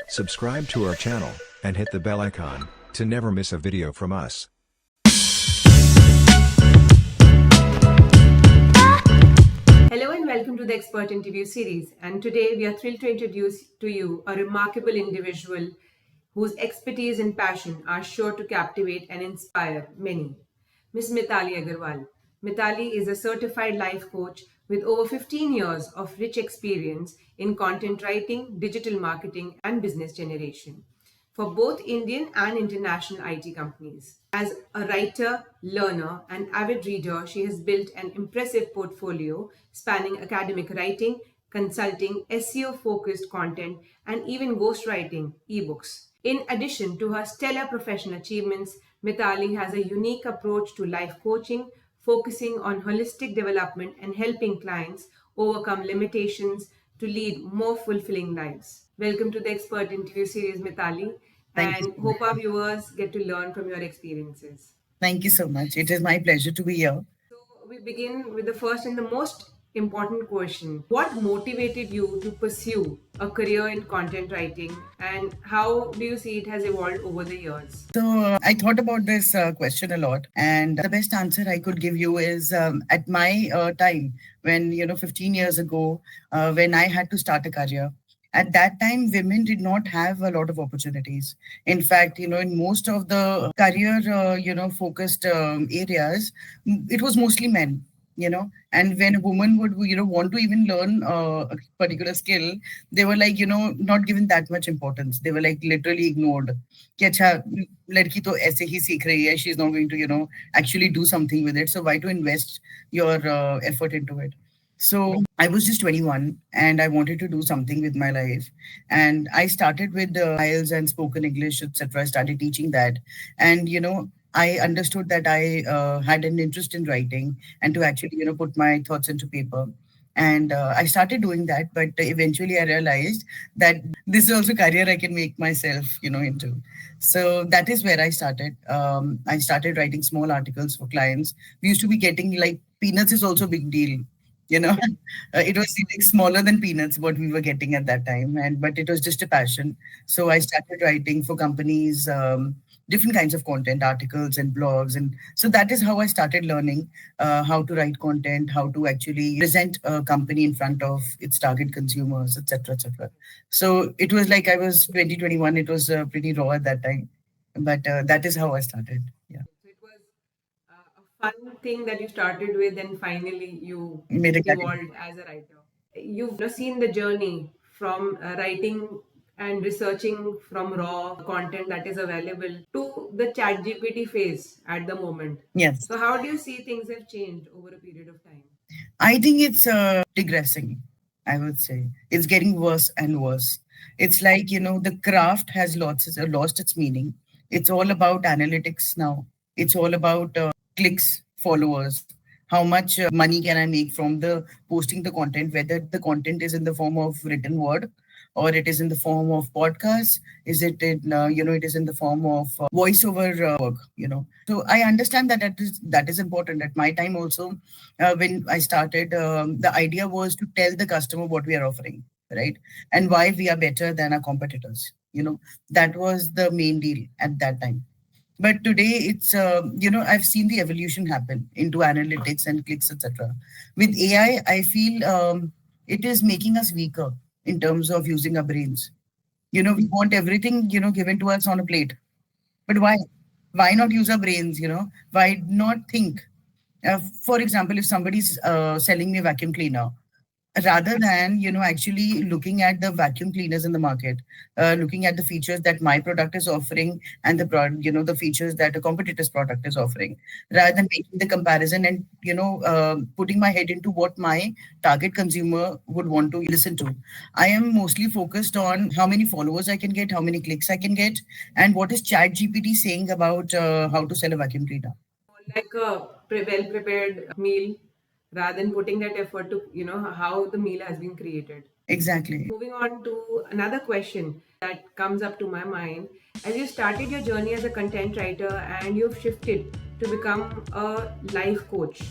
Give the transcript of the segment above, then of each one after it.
Subscribe to our channel and hit the bell icon to never miss a video from us. Hello and welcome to the Expert Interview Series. And today we are thrilled to introduce to you a remarkable individual whose expertise and passion are sure to captivate and inspire many. Ms. Mitali Aggarwal. Mitali is a certified life coach with over 15 years of rich experience in content writing, digital marketing, and business generation for both Indian and international IT companies. As a writer, learner, and avid reader, she has built an impressive portfolio spanning academic writing, consulting, SEO focused content, and even ghostwriting ebooks. In addition to her stellar professional achievements, Mitali has a unique approach to life coaching, focusing on holistic development and helping clients overcome limitations to lead more fulfilling lives. Welcome to the Expert Interview Series, Mitali, Thank you and so hope our much. viewers get to learn from your experiences. Thank you so much. It is my pleasure to be here. So, we begin with the first and the most important question. What motivated you to pursue a career in content writing, and how do you see it has evolved over the years? I thought about this question a lot, and the best answer I could give you is at my time when 15 years ago, when I had to start a career. At that time, women did not have a lot of opportunities. In fact, in most of the career, focused areas, it was mostly men. And when a woman would want to even learn a particular skill, they were like not given that much importance. They were like literally ignored. कि अच्छा लड़की तो ऐसे ही सीख रही है, she's not going to actually do something with it, so why to invest your effort into it. So I was just 21 and I wanted to do something with my life, and I started with IELTS and spoken English, etc. I started teaching that, and I understood that I had an interest in writing and to actually put my thoughts into paper. And I started doing that, but eventually I realized that this is also a career I can make myself into. So that is where I started. I started writing small articles for clients. We used to be getting like peanuts is also a big deal. you know it was like smaller than peanuts what we were getting at that time, and but it was just a passion. So I started writing for companies, different kinds of content, articles and blogs, and so that is how I started learning how to write content, how to actually present a company in front of its target consumers, etc., etc. So it was like I was 2021. It was pretty raw at that time, but that is how I started. Yeah. So it was a fun thing that you started with, and finally you Made a career. evolved as a writer. You've seen the journey from writing and researching from raw content that is available to the chat GPT phase at the moment. Yes. So how do you see things have changed over a period of time? I think it's digressing. I would say it's getting worse and worse. It's like the craft has lost its meaning. It's all about analytics now. It's all about clicks, followers. How much money can I make from the posting the content? Whether the content is in the form of written word, or it is in the form of podcast. Is it in it is in the form of voiceover work. So I understand that that is important. At my time also, when I started, the idea was to tell the customer what we are offering, right? And why we are better than our competitors. That was the main deal at that time. But today it's, I've seen the evolution happen into analytics and clicks, etc. With AI, I feel it is making us weaker in terms of using our brains. We want everything, given to us on a plate. But why? Why not use our brains? Why not think? For example, if somebody's selling me a vacuum cleaner, rather than actually looking at the vacuum cleaners in the market, looking at the features that my product is offering and the product, the features that a competitor's product is offering, rather than making the comparison and putting my head into what my target consumer would want to listen to, I am mostly focused on how many followers I can get, how many clicks I can get, and what is chat GPT saying about how to sell a vacuum cleaner. Like a well prepared meal, rather than putting that effort to how the meal has been created. Exactly. Moving on to another question that comes up to my mind. As you started your journey as a content writer and you've shifted to become a life coach,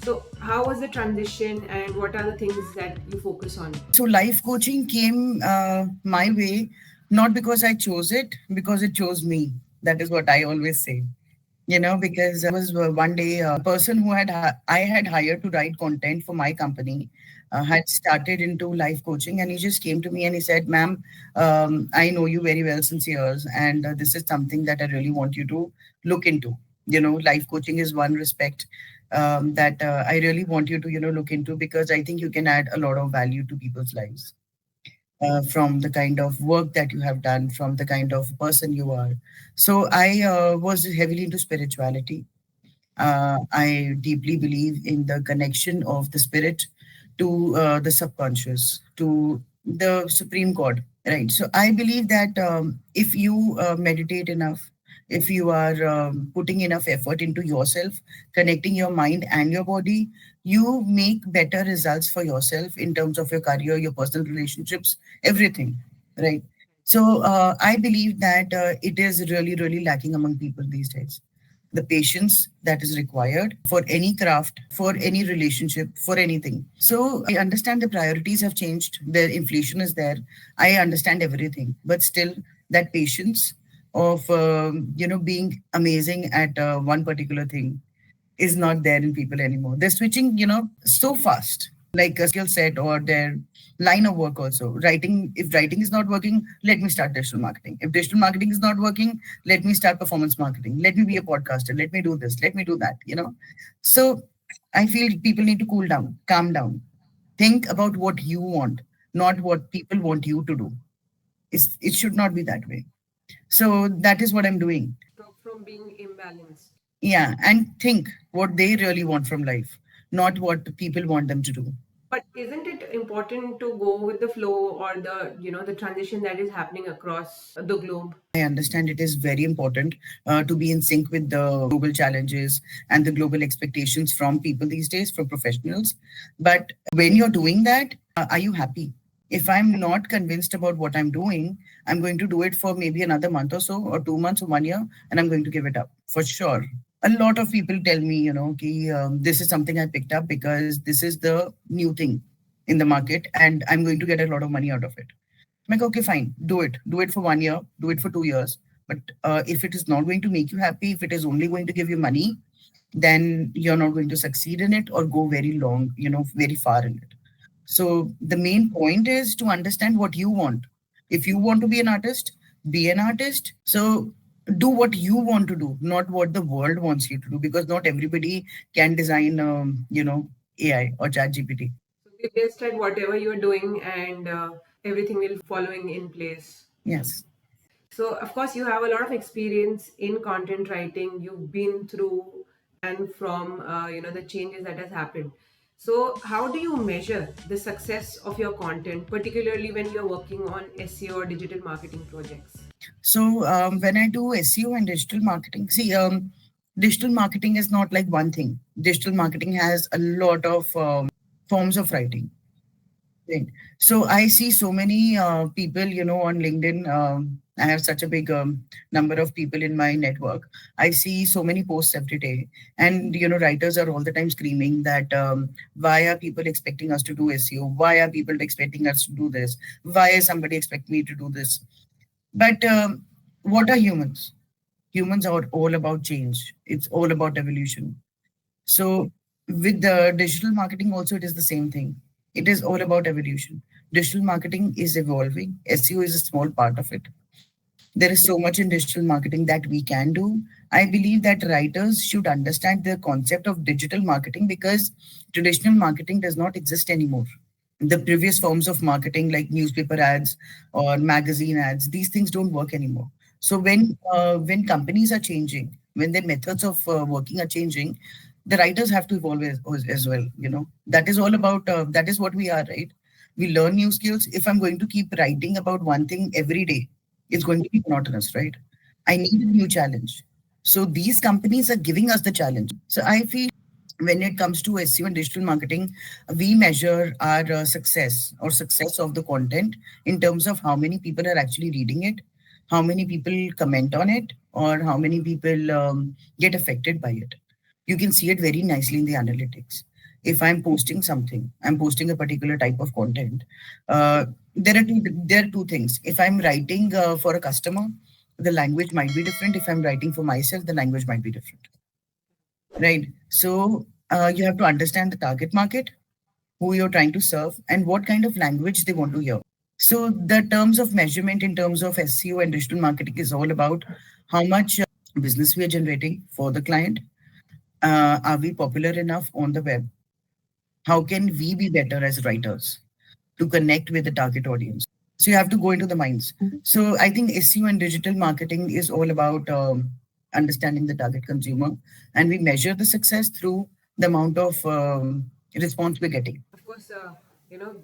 so how was the transition and what are the things that you focus on? So life coaching came my way Not because I chose it, because it chose me. That is what I always say. Because there was one day a person who I had hired to write content for my company had started into life coaching, and he just came to me and he said, "Ma'am, I know you very well since years, and this is something that I really want you to look into. Life coaching is one respect that I really want you to look into, because I think you can add a lot of value to people's lives." From the kind of work that you have done, from the kind of person you are. So I was heavily into spirituality. I deeply believe in the connection of the spirit to the subconscious, to the supreme God, right? So I believe that if you meditate enough, if you are putting enough effort into yourself, connecting your mind and your body, you make better results for yourself in terms of your career, your personal relationships, everything, right? So I believe that it is really, really lacking among people these days, the patience that is required for any craft, for any relationship, for anything. So I understand the priorities have changed, the inflation is there. I understand everything, but still, that patience of being amazing at one particular thing is not there in people anymore. They're switching, so fast, like a skill set or their line of work also. Writing, if writing is not working, let me start digital marketing. If digital marketing is not working, let me start performance marketing. Let me be a podcaster. Let me do this. Let me do that. So I feel people need to cool down, calm down. Think about what you want, not what people want you to do. It should not be that way. So that is what I'm doing. Stop from being imbalanced. Yeah, and think what they really want from life, not what the people want them to do. But isn't it important to go with the flow or the transition that is happening across the globe? I understand it is very important to be in sync with the global challenges and the global expectations from people these days, from professionals. But when you're doing that, are you happy? If I'm not convinced about what I'm doing, I'm going to do it for maybe another month or so, or 2 months or one year, and I'm going to give it up for sure. A lot of people tell me, this is something I picked up because this is the new thing in the market, and I'm going to get a lot of money out of it. I'm like, okay, fine, do it. Do it for 1 year, do it for 2 years. But if it is not going to make you happy, if it is only going to give you money, then you're not going to succeed in it or go very long, very far in it. So the main point is to understand what you want. If you want to be an artist, be an artist. So do what you want to do, not what the world wants you to do, because not everybody can design, AI or chat GPT. So be best at whatever you're doing, and everything will following in place. Yes. So, of course, you have a lot of experience in content writing. You've been through and from, the changes that has happened. So, how do you measure the success of your content, particularly when you're working on SEO or digital marketing projects? So when I do SEO and digital marketing, see, digital marketing is not like one thing. Digital marketing has a lot of forms of writing. Right. So I see so many people, on LinkedIn. I have such a big number of people in my network. I see so many posts every day, and writers are all the time screaming that why are people expecting us to do SEO? Why are people expecting us to do this? Why is somebody expecting me to do this? But what are humans? Humans are all about change. It's all about evolution. So with the digital marketing also, it is the same thing. It is all about evolution. Digital marketing is evolving. SEO is a small part of it. There is so much in digital marketing that we can do. I believe that writers should understand the concept of digital marketing, because traditional marketing does not exist anymore. The previous forms of marketing like newspaper ads or magazine ads, these things don't work anymore. So when companies are changing, when their methods of working are changing, the writers have to evolve as well. That is all about that is what we are, right? We learn new skills. If I'm going to keep writing about one thing every day, it's going to be monotonous, right? I need a new challenge. So these companies are giving us the challenge. So I feel when it comes to SEO and digital marketing, we measure our success or success of the content in terms of how many people are actually reading it, how many people comment on it, or how many people get affected by it. You can see it very nicely in the analytics. if I'm posting something, I'm posting a particular type of content. Uh, there are two things. If I'm writing for a customer, the language might be different. If I'm writing for myself, the language might be different, right? So you have to understand the target market, who you're trying to serve, and what kind of language they want to hear. So the terms of measurement in terms of SEO and digital marketing is all about how much business we are generating for the client. Are we popular enough on the web? How can we be better as writers to connect with the target audience? So you have to go into the minds. So I think SEO and digital marketing is all about understanding the target consumer, and we measure the success through the amount of response we're getting. Of course,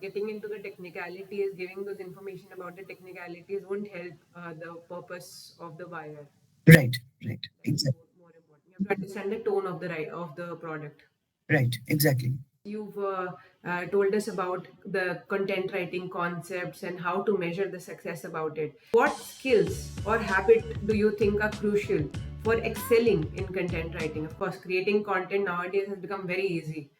getting into the technicalities, giving those information about the technicalities won't help the purpose of the buyer. Right, right, That is exactly. more important. You have to understand the tone of the product. Right, exactly. You've told us about the content writing concepts and how to measure the success about it. What skills or habit do you think are crucial for excelling in content writing? Of course, creating content nowadays has become very easy,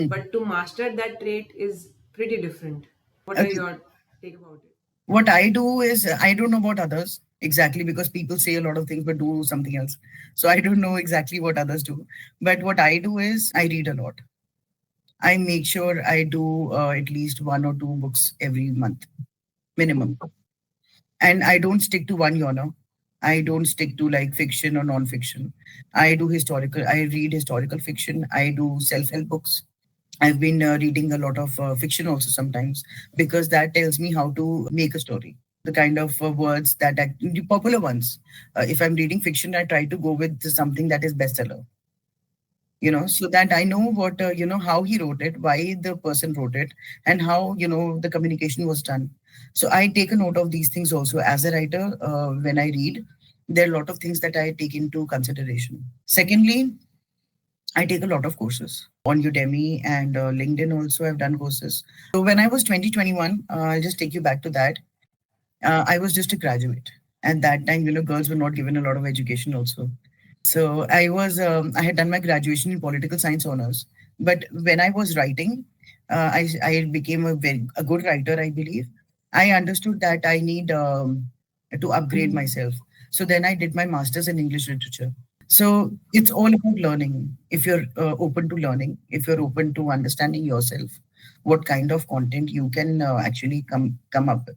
but to master that trait is pretty different. What are Okay. your take about it? What I do is I don't know about others exactly because people say a lot of things but do something else. So I don't know exactly what others do. But what I do is I read a lot. I make sure I do at least one or two books every month minimum. And I don't stick to one genre. I don't stick to like fiction or non-fiction. I read historical fiction. I do self-help books. I've been reading a lot of fiction also sometimes because that tells me how to make a story. The kind of words the popular ones. If I'm reading fiction, I try to go with something that is bestseller, so that I know what, how he wrote it, why the person wrote it, and how, the communication was done. So I take a note of these things also as a writer. When I read, there are a lot of things that I take into consideration. Secondly, I take a lot of courses on Udemy and LinkedIn also. I've done courses. So when I was 2021, I'll just take you back to that. I was just a graduate. At that time, girls were not given a lot of education also. So I had done my graduation in political science honors. But when I was writing, I became a good writer, I believe. I understood that I need to upgrade myself. So then I did my master's in English literature. So it's all about learning. If you're open to learning, if you're open to understanding yourself, what kind of content you can actually come up with,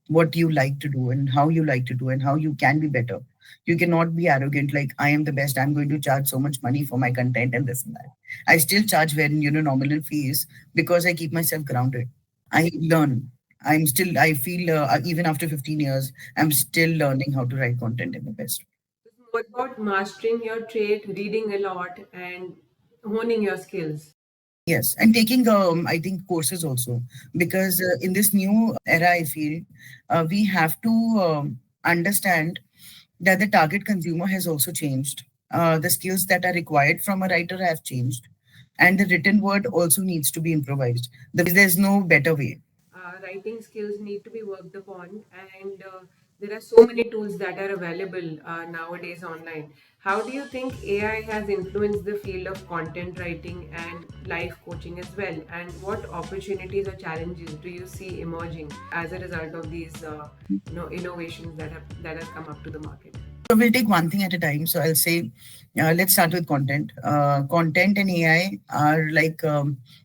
what you like to do and how you like to do and how you can be better. You cannot be arrogant like I am the best. I'm going to charge so much money for my content and this and that. I still charge very nominal fees because I keep myself grounded. I learn. I feel even after 15 years, I'm still learning how to write content in the best. It's more about mastering your trait, reading a lot, and honing your skills. Yes, and taking I think courses also because in this new era, I feel we have to understand that the target consumer has also changed. The skills that are required from a writer have changed, and the written word also needs to be improvised. There's no better way. Writing skills need to be worked upon, and there are so many tools that are available nowadays online. How do you think AI has influenced the field of content writing and life coaching as well? And what opportunities or challenges do you see emerging as a result of these innovations that have come up to the market? So we'll take one thing at a time. So I'll say, let's start with content. Content and AI are like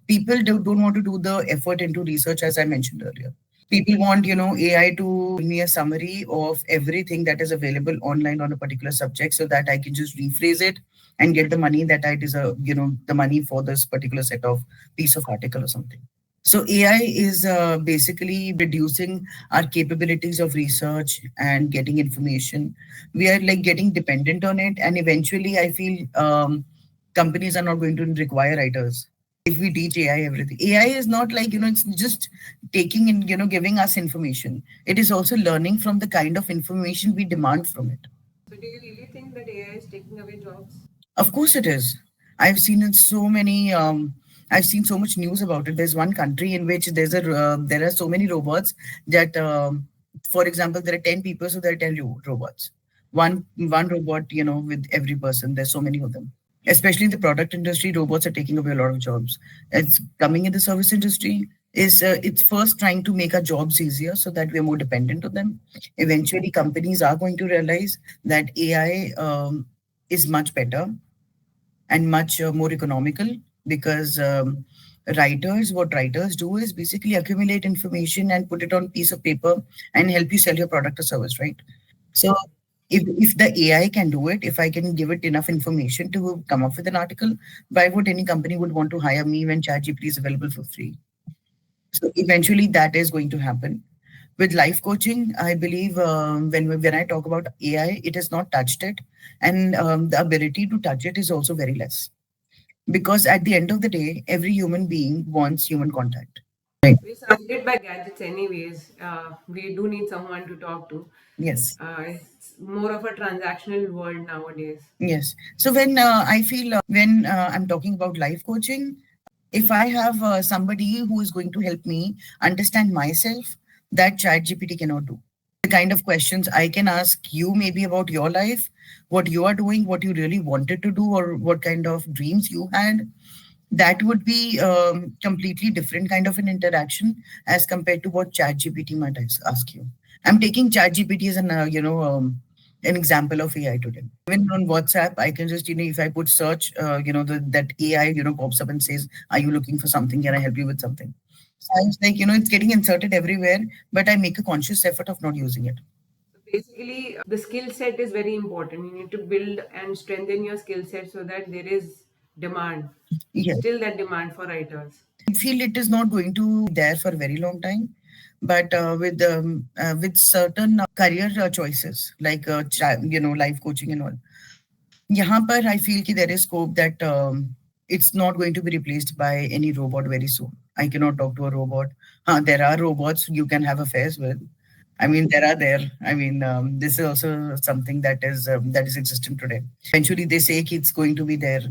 people don't want to do the effort into research, as I mentioned earlier. People want, AI to give me a summary of everything that is available online on a particular subject so that I can just rephrase it and get the money that I deserve, the money for this particular set of piece of article or something. So AI is basically reducing our capabilities of research and getting information. We are like getting dependent on it, and eventually, I feel companies are not going to require writers if we teach AI everything. AI is not like it's just taking and giving us information. It is also learning from the kind of information we demand from it. So, do you really think that AI is taking away jobs? Of course, it is. I've seen in so many. I've seen so much news about it. There's one country in which there are so many robots that, for example, there are 10 people, so there are 10 robots. One robot, with every person. There's so many of them. Especially in the product industry, robots are taking away a lot of jobs. It's coming in the service industry. Is it's first trying to make our jobs easier so that we are more dependent on them. Eventually, companies are going to realize that AI is much better and much more economical because what writers do is basically accumulate information and put it on piece of paper and help you sell your product or service, right? So if the AI can do it, if I can give it enough information to come up with an article, why would any company would want to hire me when ChatGPT is available for free? So eventually that is going to happen. With life coaching, I believe when I talk about AI, it has not touched it, and the ability to touch it is also very less because at the end of the day, every human being wants human contact. Right. We're surrounded by gadgets, anyways. We do need someone to talk to. Yes. It's more of a transactional world nowadays. Yes. So when I feel when I'm talking about life coaching, if I have somebody who is going to help me understand myself, that ChatGPT cannot do. The kind of questions I can ask you maybe about your life, what you are doing, what you really wanted to do, or what kind of dreams you had, that would be completely different kind of an interaction as compared to what ChatGPT might ask you. I'm taking ChatGPT as an example of AI today. Even on WhatsApp, I can just if I put search, that AI pops up and says, "Are you looking for something? Can I help you with something?" So I was like, it's getting inserted everywhere, but I make a conscious effort of not using it. So basically, the skill set is very important. You need to build and strengthen your skill set so that there is demand, Yeah. still that demand for writers. I feel it is not going to there for a very long time, but with certain career choices like life coaching and all, यहाँ पर I feel कि there is scope that it's not going to be replaced by any robot very soon. I cannot talk to a robot. There are robots you can have affairs with. I mean, there are there. I mean, this is also something that is existing today. Eventually, they say कि it's going to be there.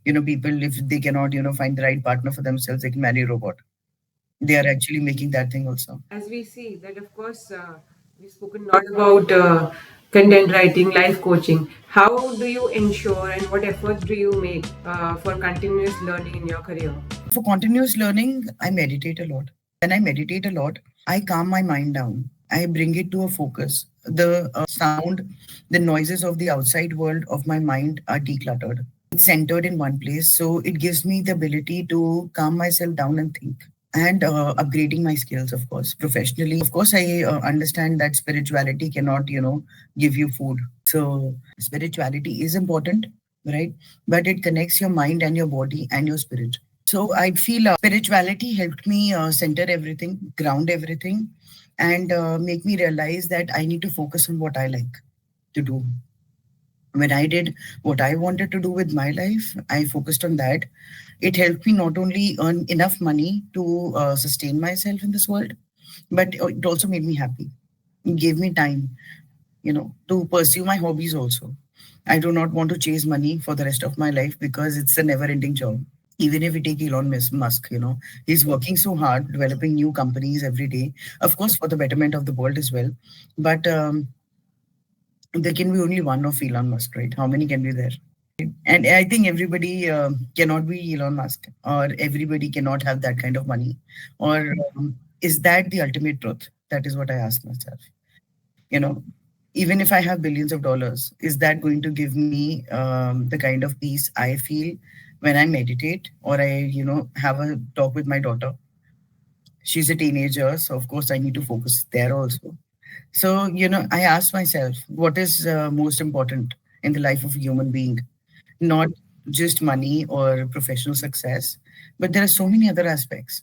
People if they cannot find the right partner for themselves, they can marry a robot. They are actually making that thing also. As we see that, of course, we've spoken not about content writing, life coaching. How do you ensure and what efforts do you make for continuous learning in your career? For continuous learning, I meditate a lot. When I meditate a lot, I calm my mind down. I bring it to a focus. The sound, the noises of the outside world of my mind are decluttered. It's centered in one place. So it gives me the ability to calm myself down and think. And upgrading my skills, of course, professionally. Of course, I understand that spirituality cannot, give you food. So spirituality is important, right? But it connects your mind and your body and your spirit. So I feel spirituality helped me center everything, ground everything, and make me realize that I need to focus on what I like to do. When I did what I wanted to do with my life, I focused on that. It helped me not only earn enough money to sustain myself in this world, but it also made me happy. It gave me time, to pursue my hobbies also. I do not want to chase money for the rest of my life because it's a never ending job. Even if we take Elon Musk, he's working so hard, developing new companies every day, of course, for the betterment of the world as well. But there can be only one of Elon Musk, right? How many can be there? And I think everybody cannot be Elon Musk, or everybody cannot have that kind of money. Or is that the ultimate truth? That is what I ask myself. You know, Even if I have billions of dollars, is that going to give me the kind of peace I feel when I meditate or I, have a talk with my daughter? She's a teenager, so of course I need to focus there also. So, I ask myself, what is most important in the life of a human being? Not just money or professional success, but there are so many other aspects.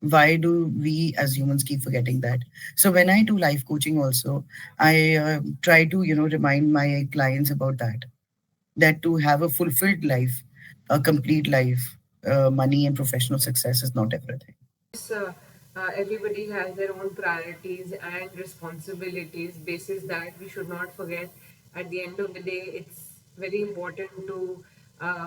Why do we as humans keep forgetting that? So when I do life coaching also, I try to, remind my clients about that to have a fulfilled life, a complete life, money and professional success is not everything. Yes, everybody has their own priorities and responsibilities. Basis that we should not forget. At the end of the day, it's very important to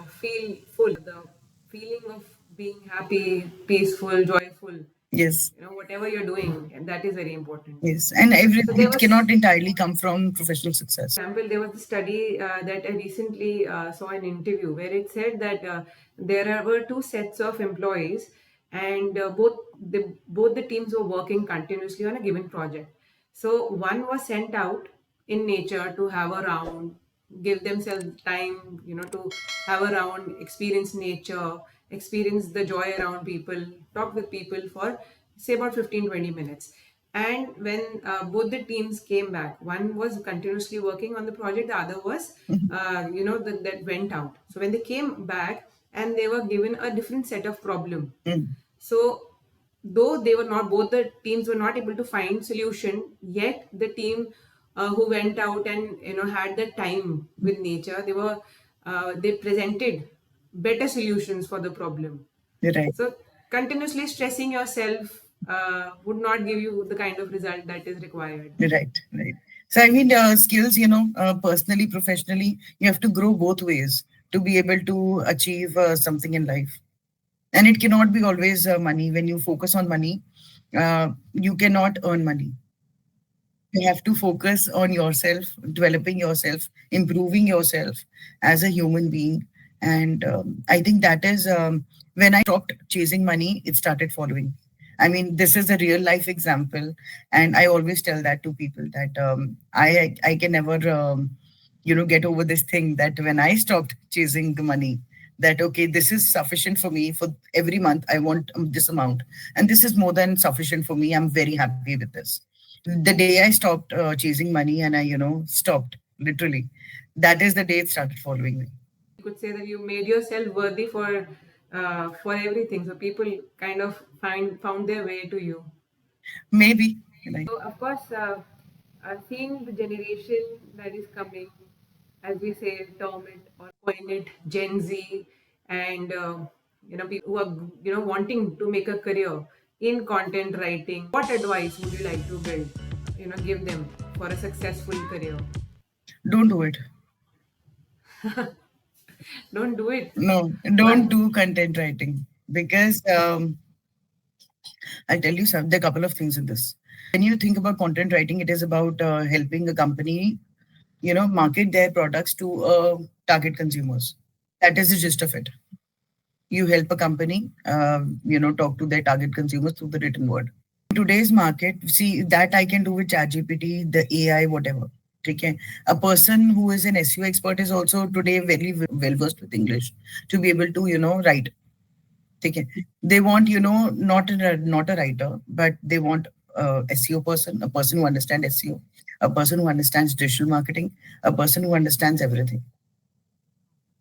feel full. The feeling of being happy, peaceful, joyful Yes. Whatever you're doing, and that is very important. Yes. And So there it was, cannot entirely come from professional success. example, there was a study that I recently saw an interview where it said that were two sets of employees, and both the teams were working continuously on a given project. So one was sent out in nature to have a round, give themselves time, to have a round, experience nature, experience the joy around people, talk with people for say about 15-20 minutes. And when both the teams came back, one was continuously working on the project, the other was that went out. So when they came back, and they were given a different set of problem. Mm. So though they were not, both the teams were not able to find solution, yet the team who went out and had the time with nature, they presented better solutions for the problem. You're right. So continuously stressing yourself would not give you the kind of result that is required. Right, right. So, I mean, skills, personally, professionally, you have to grow both ways to be able to achieve something in life. And it cannot be always money. When you focus on money, you cannot earn money. You have to focus on yourself, developing yourself, improving yourself as a human being. And I think that is when I stopped chasing money, it started following. I mean, this is a real life example. And I always tell that to people that I can never, get over this thing that when I stopped chasing the money, that okay, this is sufficient for me for every month. I want this amount. And this is more than sufficient for me. I'm very happy with this. The day I stopped chasing money and I, stopped literally, that is the day it started following me. You could say that you made yourself worthy for everything. So people kind of found their way to you. Maybe. Like, So of course, seeing the generation that is coming, as we say, term it or coin it, Gen Z, and people who are wanting to make a career in content writing. What advice would you like to give them for a successful career? don't do it. Don't do it. No, don't Why? do content writing because I'll tell you some. There are a couple of things in this. When you think about content writing, it is about helping a company, market their products to target consumers. That is the gist of it. You help a company, talk to their target consumers through the written word. In today's market, see that I can do with ChatGPT, the AI, whatever. Okay. A person who is an SEO expert is also today very well versed with English to be able to, write. Okay. They want, not a writer, but they want a SEO person, a person who understands SEO, a person who understands digital marketing, a person who understands everything.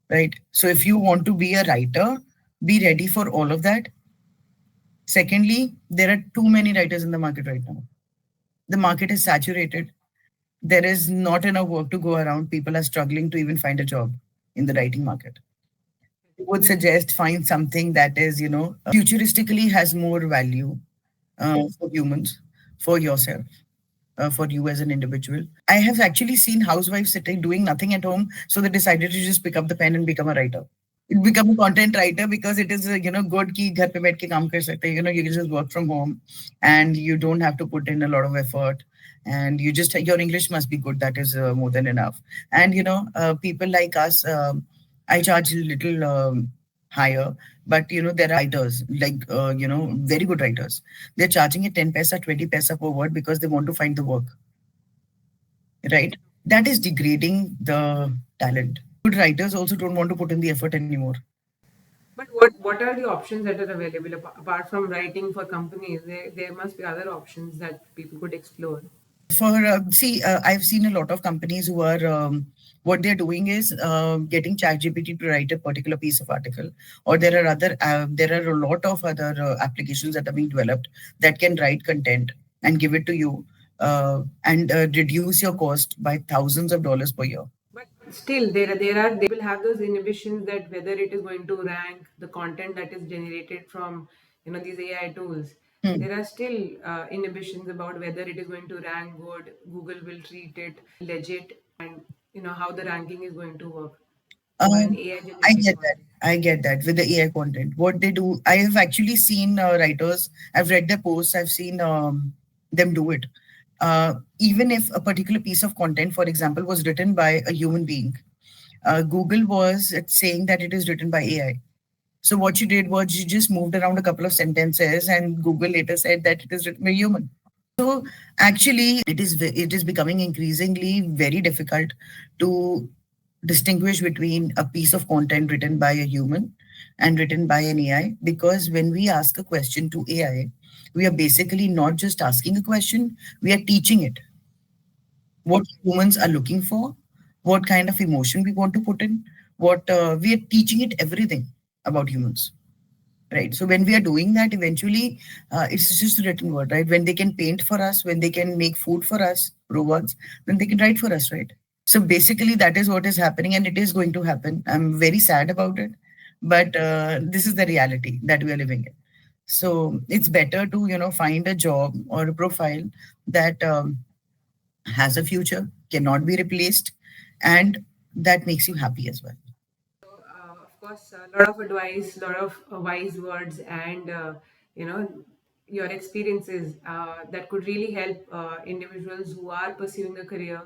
Right. So if you want to be a writer, be ready for all of that. Secondly, there are too many writers in the market right now. The market is saturated. There is not enough work to go around. People are struggling to even find a job in the writing market. I would suggest find something that is, futuristically has more value for humans, for yourself, for you as an individual. I have actually seen housewives sitting doing nothing at home, so they decided to just pick up the pen and become a writer. Become a content writer because it is good कि घर पे बैठ के काम कर सकते हैं. You can just work from home and you don't have to put in a lot of effort, and you just your English must be good. That is more than enough. And people like us, I charge a little higher, but there are writers like very good writers. They're charging it 10 paisa, 20 paisa per word because they want to find the work, right? That is degrading the talent. Good writers also don't want to put in the effort anymore. But what are the options that are available apart from writing for companies? There must be other options that people could explore. For see, I've seen a lot of companies who are what they're doing is getting ChatGPT to write a particular piece of article, or there are a lot of other applications that are being developed that can write content and give it to you and reduce your cost by thousands of dollars per year. But still, there are they will have those inhibitions that whether it is going to rank the content that is generated from these AI tools. Hmm. There are still inhibitions about whether it is going to rank good. Google will treat it legit, and how the ranking is going to work. or an Um, AI I generated get that. content? I get that with the AI content. What they do, I have actually seen writers. I've read their posts. I've seen them do it. Even if a particular piece of content, for example, was written by a human being, Google was saying that it is written by AI. So what you did was you just moved around a couple of sentences, and Google later said that it is written by a human. So actually, it is becoming increasingly very difficult to distinguish between a piece of content written by a human and written by an AI, because when we ask a question to AI, we are basically not just asking a question, we are teaching it what humans are looking for, what kind of emotion we want to put in, what we are teaching it everything about humans. Right. So when we are doing that, eventually, it's just a written word, right? When they can paint for us, when they can make food for us, robots, then they can write for us, right? So basically, that is what is happening, and it is going to happen. I'm very sad about it, but this is the reality that we are living in. So it's better to find a job or a profile that has a future, cannot be replaced, and that makes you happy as well. Of course, a lot of advice, a lot of wise words, and you know, your experiences that could really help individuals who are pursuing a career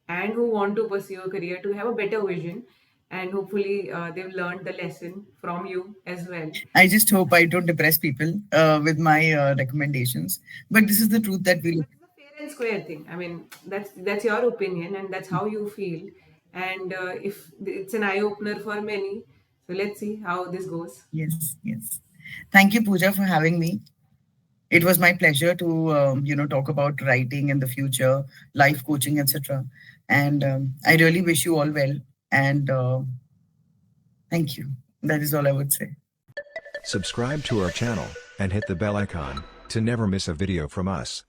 and who want to pursue a career to have a better vision. And hopefully, they've learned the lesson from you as well. I just hope I don't depress people with my recommendations. But this is the truth that we live. But it's a fair and square thing. I mean, that's your opinion, and that's how you feel. And if it's an eye opener for many, so let's see how this goes. Yes, yes. Thank you, Pooja, for having me. It was my pleasure to talk about writing in the future, life coaching, etc. And I really wish you all well. And thank you. That is all I would say. Subscribe to our channel and hit the bell icon to never miss a video from us.